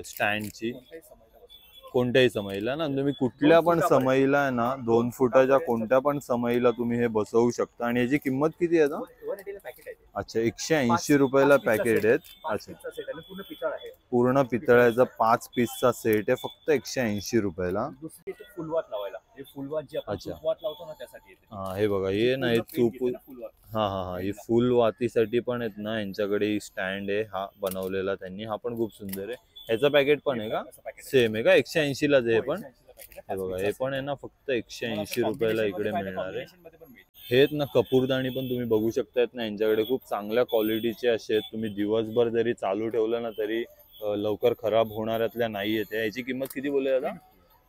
स्टँडची. कोणत्याही समयीला बसवू. कोणत्याही समईला ना तुम्ही कुठल्या पण समईला आहे ना 2 फुटाच्या कोणत्या पण समईला तुम्ही हे बसवू शकता. आणि याची किंमत किती आहे आता? 180 ला पॅकेट आहे ते. अच्छा 180 रुपयाला पॅकेट आहेत. 5 अच्छा पीसचा सेट आणि पूर्ण पितळ आहे. पूर्ण पितळ्याचा 5 पीसचा सेट आहे फक्त 180 रुपयाला. दुसरी येते फुलवात लावायला. हे फुलवात जी आपण अच्छा. तूपवात लावतो ना त्यासाठी येते. हा हे बघा हे ना हे पूर्ण पेंट चूप. येते ना फुलवात. हा हा हा ही फुल वातीसाठी पण आहेत ना यांच्याकडे स्टँड आहे हा बनवलेला त्यांनी. हा पण खूप सुंदर आहे. ह्याचं पॅकेट पण आहे का? असं packet आहे. सेम आहे का? 180 लाच आहे हे पण? 180 ला packet आहे, हे 5 बघा पीसचा हे set. पण आहे ना फक्त 180 तुम्हाला रुपयाला combination इकडे मध्ये पाहिजे, मिळणार आहे. combination मध्ये पण मिळेल. हे आहेत ना कपूरदाणी पण तुम्ही बघू शकतायत ना यांच्याकडे खूप चांगल्या क्वालिटीचे असे आहेत. तुम्ही दिवसभर जरी चालू ठेवलं ना तरी लवकर खराब होणाऱ्यातल्या नाही आहेत. याची किंमत किती बोलले दादा?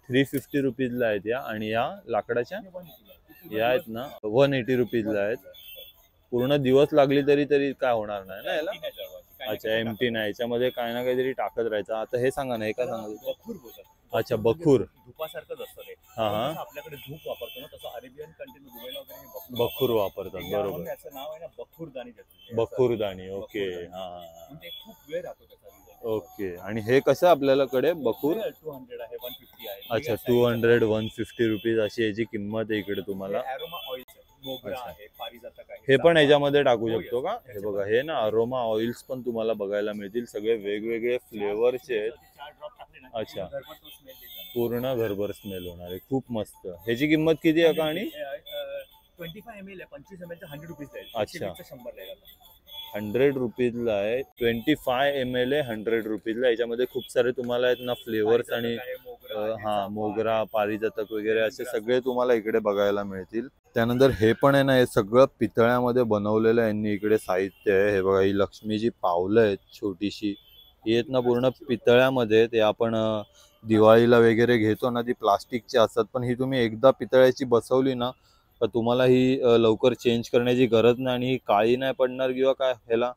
350 रुपीजला आहेत या. आणि या लाकडाच्या हे 180 ला. या आहेत ना 180 रुपीजला आहेत. पूर्ण दिवस लागली तरी तरी काय होणार नाही ना याला? ती नाही जळवायची. काही ना अच्छा काही एमटी नाही याच्यामध्ये काय ना काहीतरी टाकत राहायचं. आता हे सांगा ना हे काय सांगा? बखूर बोलतात. अच्छा, बखूर. धुपासारखंच असतं ते. हा हा जसं आपल्याकडे धूप वापरतो ना तसं अरेबियन कंट्री दुबईला वगैरे हे बखूर वापरतात वापरतात. बरोबर. याचं नाव आहे ना बखूरदाणी त्याचं. बखूरदाणी ओके. बखूरदाणी. हा हा म्हणजे खूप वेळ राहतो त्याचा result. ओके. आणि हे कसं आपल्याकडे बखूर? 200 आहे, 150 आहे. अच्छा 200 150 रुपीज अशी याची किंमत आहे इकडे तुम्हाला. अरोमा ऑइल्स मोगरा अच्छा. आहे, पारिजातक आहे. हे पण चाफा याच्यामध्ये टाकू हो, शकतो का? yes. हे बघा हे ना अरोमा ऑइल्स पण तुम्हाला बघायला मिळतील. सगळे वेगवेगळे फ्लेवरचे आहेत. 4 ड्रॉप टाकले ना अच्छा. की घरभर तो smell येत जाणार. पूर्ण घरभर स्मेल होणार आहे. खूप मस्त. ह्याची किंमत किती आहे का? आणि 25 ml आहे, 25 ml चा 100 रुपीज आहे. अच्छा. 100 ला आहे. 100 रुपीजला आहे. 25 ml आहे 100 रुपीजला. याच्यामध्ये खूप सारे तुम्हाला आहेत ना फ्लेवर्स आणि हा मोगरा, पारिजातक वगैरे असे सगळे तुम्हाला इकडे बघायला मिळतील. त्यानंतर हे पण आहे ना हे सगळं पितळ्यामध्ये बनवलेलं यांनी इकडे साहित्य आहे. हे बघा ही लक्ष्मीची पावलं आहेत छोटीशी. ही आहेत ना पूर्ण पितळ्यामध्ये. ते आपण दिवाळीला वगैरे घेतो ना ती प्लास्टिकची असतात. पण ही तुम्ही एकदा पितळ्याची बसवली ना तर तुम्हाला ही लवकर चेंज करण्याची गरज नाही. आणि ही काळी नाही पडणार किंवा काय ह्याला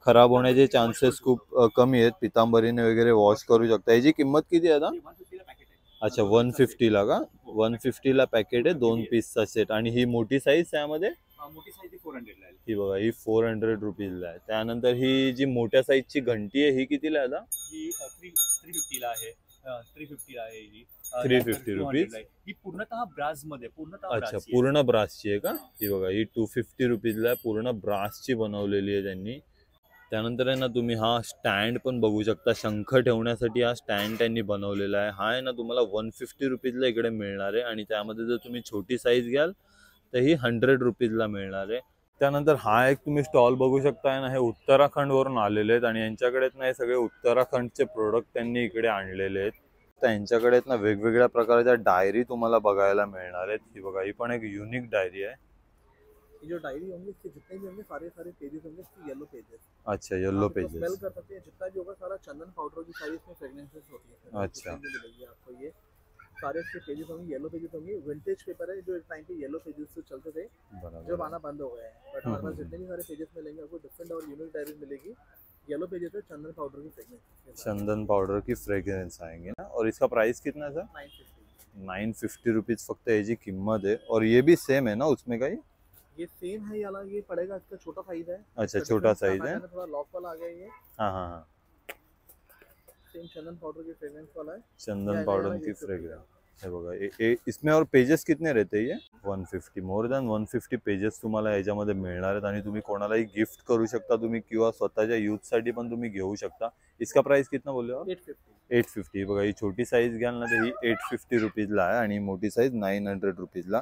खराब होण्याचे चान्सेस खूप कमी आहेत. पितांबरीने वगैरे वॉश करू शकता. याची किंमत किती आहे आता? 150 ला पॅकेट आहे. अच्छा 150 ला का? 150 ला पॅकेट आहे 2 पीसचा सेट. आणि ही मोठी साईज त्यामध्ये मोठी साईज 400 ला आहे. ही बघा ही 400 रुपीजला आहे. त्यानंतर ही जी मोठ्या साईजची घंटी आहे ही कितीला आहे आता? ही 350 ला आहे. 350 ला आहे ही. 350 रुपीज. ही पूर्णतः ब्रास मध्ये अच्छा पूर्ण ब्रासची आहे का? ही बघा ही 250 रुपीजला आहे. पूर्ण ब्रासची बनवलेली आहे त्यांनी. त्यानंतर आहे ना तुम्ही हा स्टँड पण बघू शकता. शंख ठेवण्यासाठी हा स्टँड त्यांनी बनवलेला आहे. हा आहे ना तुम्हाला 150 रुपीजला इकडे मिळणार आहे. आणि त्यामध्ये जर तुम्ही छोटी साईज घ्याल तर ही 100 रुपीजला मिळणार आहे. त्यानंतर हा एक तुम्ही स्टॉल बघू शकता ना, हे उत्तराखंडवरून आलेले आहेत आणि यांच्याकडे ना हे सगळे उत्तराखंडचे प्रोडक्ट त्यांनी इकडे आणलेले आहेत. तर यांच्याकडे ना वेगवेगळ्या प्रकारच्या डायरी तुम्हाला बघायला मिळणार आहेत. ही बघा ही पण एक युनिक डायरी आहे. ये जो डायरी होंगे इसके जितने भी होंगे सारे पेजेस होंगे इसके येलो पेजेस. अच्छा येलो स्मेल पेजेस. कर सकते हैं जितना भी होगा सारा चंदन पाउडर की सारी इसमें फ्रेग्रेंसेस होती है. अच्छा. मिलेगी आपको ये सारे इसके पेजेस होंगे येलो पेजेस होंगे. विंटेज पेपर है जो एक टाइम पे येलो पेजेस से चलते थे जो आना बंद हो गए हैं. बट हमारे पास जितने भी सारे पेजेस मिलेंगे आपको डिफरेंट और यूनिक डायरीज मिलेगी. येलो पेजेस है चंदन पाउडर की फ्रेग्रेंस. चंदन पाउडर की फ्रेग्रेंस आएंगे ना. और इसका प्राइस कितना है सर? 950 रुपीज फक्त याची किंमत आहे. और ये भी सेम है ना उसमें का? ये सेम है याला ये पड़ेगा इसका छोटा साइज है. अच्छा छोटा साइज है. थोड़ा लॉक वाला आ गया ये. हाँ हाँ हाँ सेम चंदन पाउडर की फ्रेग्रेंस वाला है. चंदन पाउडर की फ्रेग्रेंस हे बघा. इसमें और पेजेस कितने रहते हैं? ये 150 मोर दॅन 150 पेजेस तुम्हाला याच्यामध्ये मिळणार आहेत. आणि तुम्ही कोणालाही गिफ्ट करू शकता तुम्ही किंवा स्वतःच्या यूथ साठी पण तुम्ही घेऊ शकता. इसका प्राइस कितना बोलले हो? 850. बघा ही छोटी साईज घ्याल ना तर ही 850 रुपीजला आहे आणि मोठी साईज 900 रुपीजला.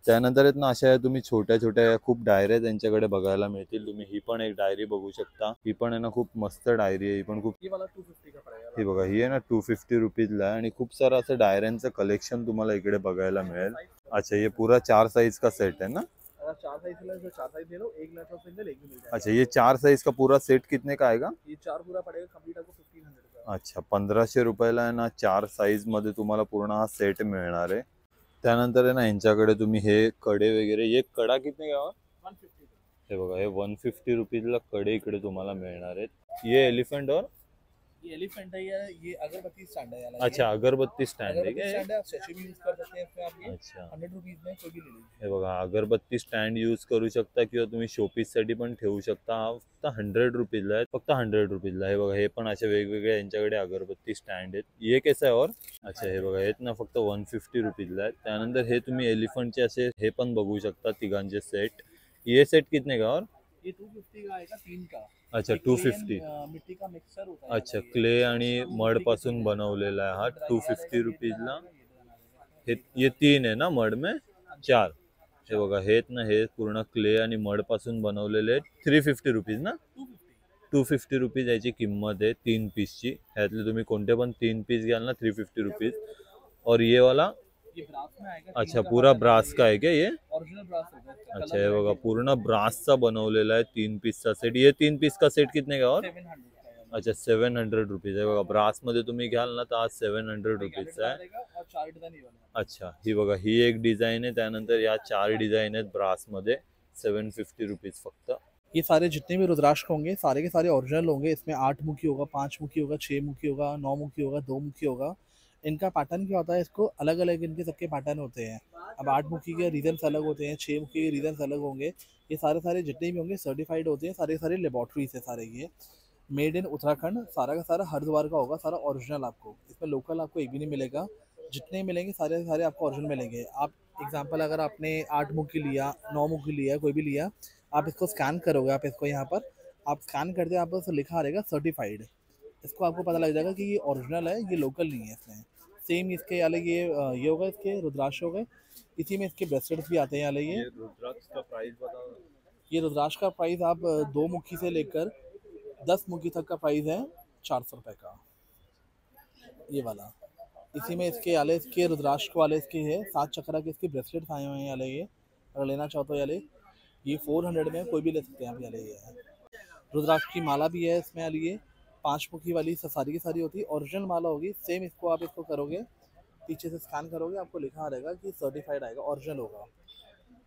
त्यानंतर आहेत ना अशा तुम्ही छोट्या छोट्या खूप डायऱ्या त्यांच्याकडे बघायला मिळतील. तुम्ही ही पण एक डायरी बघू शकता. ही पण आहे ना खूप मस्त डायरी आहे. ही पण खूप ये वाला 250 का पड़ेगा. ही बघा ही आहे ना 250 रुपीजला आहे. आणि खूप सारं असं डायऱ्यांचं कलेक्शन तुम्हाला इकडे बघायला मिळेल. अच्छा ये पूरा 4 साइज का सेट है ना? अगर 4 साइज ले तो 4 साइज ले लो. एक लेटर सिंगल एक भी मिल जाएगा. अच्छा ये 4 साइज का पूरा सेट कितने का आएगा? ये 4 पूरा पड़ेगा कंप्लीट आपको 1500 का. अच्छा 1500 रुपयाला आहे ना 4 साइज मध्ये तुम्हाला पूर्ण हा सेट मिळणार आहे. त्यानंतर आहे ना यांच्याकडे तुम्ही हे कडे वगैरे. ये कडा कितने का? 150. हे बघा हे 150 रुपीजला कडे इकडे तुम्हाला मिळणार आहेत. ये एलिफंट और ये एलिफेंट है ये अगरबत्ती स्टैंड है याला. अच्छा अगरबत्ती स्टँड आहे अगरबत्ती का? स्टैंड है. आप सैचे भी यूज कर सकते हैं इसमें. आप ये अच्छा 100 रुपीस में कोई भी ले लीजिए. हे बघा अगरबत्ती स्टँड यूज करू शकता किंवा तुम्ही शोपीस साठी पण ठेवू शकता. हा फक्त 100 रुपीजला आहे. फक्त 100 रुपीजला. हे बघा हे पण असे वेगवेगळे यांच्याकडे अगरबत्ती स्टँड आहेत. ये कैसा आहे और? अच्छा हे बघा हे ना फक्त 150 रुपीजला आहे. त्यानंतर हे तुम्ही एलिफंटचे असे हे पण बघू शकता तिघांचे सेट. ये सेट कितने का और? ये 250 का आएगा 3 का. अच्छा 250. मिट्टी का मिक्सर होता है. अच्छा क्ले आणि मड पासून बनवलेला आहे हा 250 रुपीजला. ये 3 आहे ना मड में 4. हे बघा हे ना हे पूर्ण क्ले आणि मड पासून बनवलेले आहेत. 350 रुपीज ना? 250 रुपीज याची किंमत आहे 3 पीसची. ह्यातले तुम्ही कोणते पण 3 पीस घ्याल ना 350 रुपीज. और ये वाला ये ब्रास में आएगा. अच्छा पूरा ब्रास का आहे का ये? ओरिजिनल ब्रास होगा. अच्छा हे बघा पूर्ण ब्रासचा बनवलेला आहे 3 पीसचा सेट. ये 3 पीस का सेट कितने का और? 700 का है. अच्छा 700 रुपीज आहे. बघा ब्रास मध्ये तुम्ही घ्याल ना तर आज 700 रुपीजचा आहे. और 4 डिजाइन ये वाला. अच्छा ही बघा ही एक डिझाईन आहे. त्यानंतर या 4 डिझाईन आहेत ब्रास मध्ये. 750 रुपीज फक्त. ये सारे जितने भी रुद्राक्ष होंगे सारे के सारे ओरिजिनल होंगे. इसमें 8 मुखी होगा, 5 मुखी होगा, 6 मुखी होगा, 9 मुखी होगा, 2 मुखी होगा. इनका पैटर्न क्या होता है, इसको अलग अलग इनके सबके पैटर्न होते हैं. अब 8 मुखी के रीजन्स अलग होते हैं, 6 मुखी के रीजन्स अलग होंगे. ये सारे जितने भी होंगे सर्टिफाइड होते हैं. सारे लेबोरेटरी से सारे ये मेड इन उत्तराखंड. सारा का सारा हरिद्वार का होगा. सारा ओरिजिनल आपको. इसमें लोकल आपको एक भी नहीं मिलेगा. जितने मिलेंगे सारे आपको ओरिजिनल मिलेंगे. आप एग्जाम्पल अगर आपने 8 मुखी लिया, 9 मुखी लिया, कोई भी लिया, आप इसको स्कैन करोगे. आप इसको यहाँ पर आप स्कैन करते हैं, आप लिखा रहेगा सर्टिफाइड. इसको आपको पता लग जाएगा कि ये ओरिजिनल है, ये लोकल नहीं है. इसमें सेम इसके अलग ये होगा. इसके रुद्राक्ष हो गए. इसी में इसके ब्रेसलेट्स भी आते हैं अलग. ये रुद्राक्ष का प्राइस बताओ. ये रुद्राक्ष का प्राइस आप 2 मुखी से लेकर 10 मुखी तक का प्राइस है 400 रुपये का. ये वाला इसी में इसके आले इसके रुद्राक्ष वाले इसके है 7 चक्रा के इसके ब्रेसलेट्स आए हुए हैं याले. ये अगर लेना चाहो तो याले ये 400 में कोई भी ले सकते हैं आप. याले ये है रुद्राक्ष की माला भी है इसमें. याले ये 5 मुखी वाली सारी की सारी होती है. ओरिजिनल माला होगी. सेम इसको आप इसको करोगे, पीछे से स्कैन करोगे, आपको लिखा रहेगा कि सर्टिफाइड आएगा, ओरिजिनल होगा.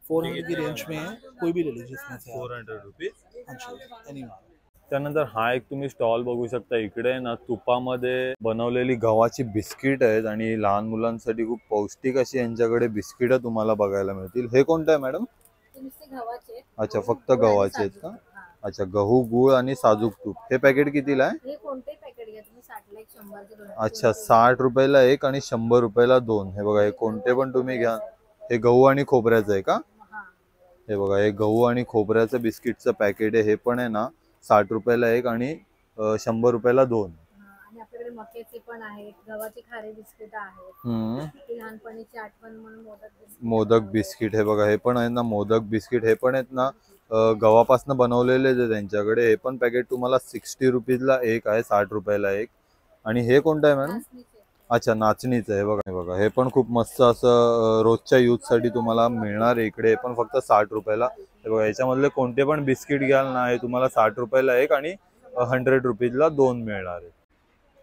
400 की रेंज में है. कोई भी ले लीजिए इसमें से. 400 रुपीज. हाँ जी एनी माला. त्यानंतर हा एक तुम्ही स्टॉल बघू शकता. इकडे ना तुपामध्ये बनवलेली गव्हाची बिस्किट आहेत आणि लहान मुलांसाठी खूप पौष्टिक अशी यांच्याकडे बिस्किट तुम्हाला बघायला मिळतील. हे कोणतं आहे मॅडम? अच्छा, फक्त गव्हाचे आहेत का? अच्छा, गहू गुळ आणि साजूक तूप. हे पॅकेट कितीला आहे? हे कोणते पॅकेट घ्या तुम्ही 60 ला एक 100 चे दोन. अच्छा, 60 रुपयाला एक आणि 100 रुपयाला दोन. हे बघा, हे कोणते पण तुम्ही घ्या. हे गहू आणि खोबऱ्याचं आहे का? हे बघा, हे गहू आणि खोबऱ्याचं बिस्किटचं पॅकेट आहे. हे पण आहे ना 60 रुपयाला एक आणि 100 रुपयाला दोन. आणि आपल्याकडे मक्याचे पण आहेत, गव्हाचे खारे बिस्किट आहेत. ती लहानपणीची आठवण म्हणून मोदक बिस्किट. हे बघा, हे पण आहे ना मोदक बिस्किट. हे पण आहेत ना गव्हापासून बनवलेले जे त्यांच्याकडे. हे पण पॅकेट तुम्हाला 60 रुपीजला एक आहे, 60 रुपयाला एक. आणि हे कोणतं आहे मॅडम? अच्छा, नाचणीचं. हे बघा, हे बघा, हे पण खूप मस्त असं रोजच्या यूज साठी तुम्हाला मिळणार आहे इकडे. हे पण फक्त 60 रुपयाला. हे बघा, याच्यामधले कोणते पण बिस्किट घ्याल ना, हे तुम्हाला 60 रुपयाला एक आणि 100 रुपीजला दोन मिळणार आहे.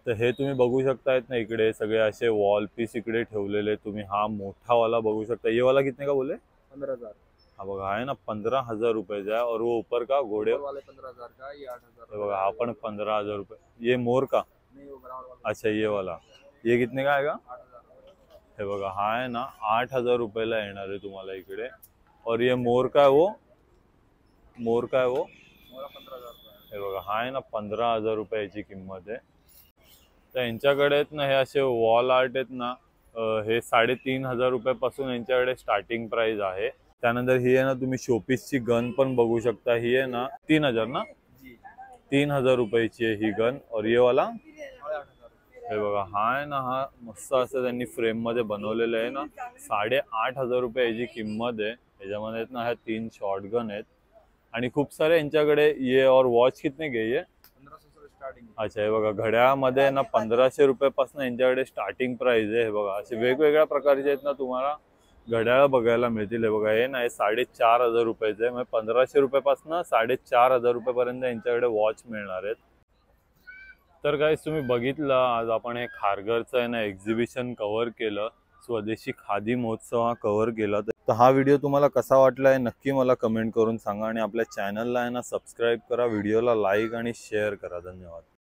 तर हे तुम्ही बघू शकतायत ना, इकडे सगळे असे वॉल पीस इकडे ठेवलेले. तुम्ही हा मोठा वाला बघू शकता. ये वाला कितने का बोले? 15,000. हा बघा, आहे ना 15,000 रुपयाचा है. और वो ऊपर का घोड़े वाले 15,000 का, ये 8,000. हे बघा, हा पण 15,000 रुपये. ये मोर का? नहीं, वो बराबर वाला अच्छा, ये वाला. ये कितने का आएगा? 8,000. हे बघा, हा आहे ना 8,000 रुपयाला येणार आहे तुम्हाला इकडे. और ये मोर का है वो? मोर का है वो? मोरा 15,000 का. हे बघा, हा आहे ना 15,000 रुपयाची किंमत आहे. तर यांच्याकडे आहेत ना हे असे वॉल आर्ट आहेत ना, हे 3,500 रुपयापासून यांच्याकडे स्टार्टिंग प्राइस आहे. त्यानंतर ही आहे ना तुम्ही शोपीसची गन पण बघू शकता. ही आहे ना 3,000 ना, 3,000 रुपयाची आहे ही गन. और ये वाला? हे बघा, हा आहे ना, हा मस्त असं त्यांनी फ्रेम मध्ये बनवलेलं आहे ना. 8,500 रुपये याची किंमत आहे. याच्यामध्ये आहेत ना ह्या 3 शॉर्ट गन आहेत आणि खूप सारे यांच्याकडे. ये और वॉच कितने के ये? 1500 से स्टार्टिंग. अच्छा, हे बघा, घड्याळामध्ये ना 1,500 रुपयापासून यांच्याकडे स्टार्टिंग प्राइस आहे. हे बघा, असे वेगवेगळ्या प्रकारचे आहेत ना तुम्हाला घड्याळ बघायला मिळतील. हे बघा, हे ना हे 4,500 रुपयाचे आहे. म्हणजे 1,500 रुपयापासून 4,500 रुपयापर्यंत यांच्याकडे वॉच मिळणार आहेत. तर गाईस, तुम्ही बघितलं आज आपण हे खारघरचं आहे ना एक्झिबिशन कव्हर केलं. स्वदेशी खादी महोत्सव हा कव्हर केला. तर हा व्हिडिओ तुम्हाला कसा वाटला आहे नक्की मला कमेंट करून सांगा आणि आपल्या चॅनलला आहे ना सबस्क्राईब करा, व्हिडिओला लाईक आणि शेअर करा. धन्यवाद.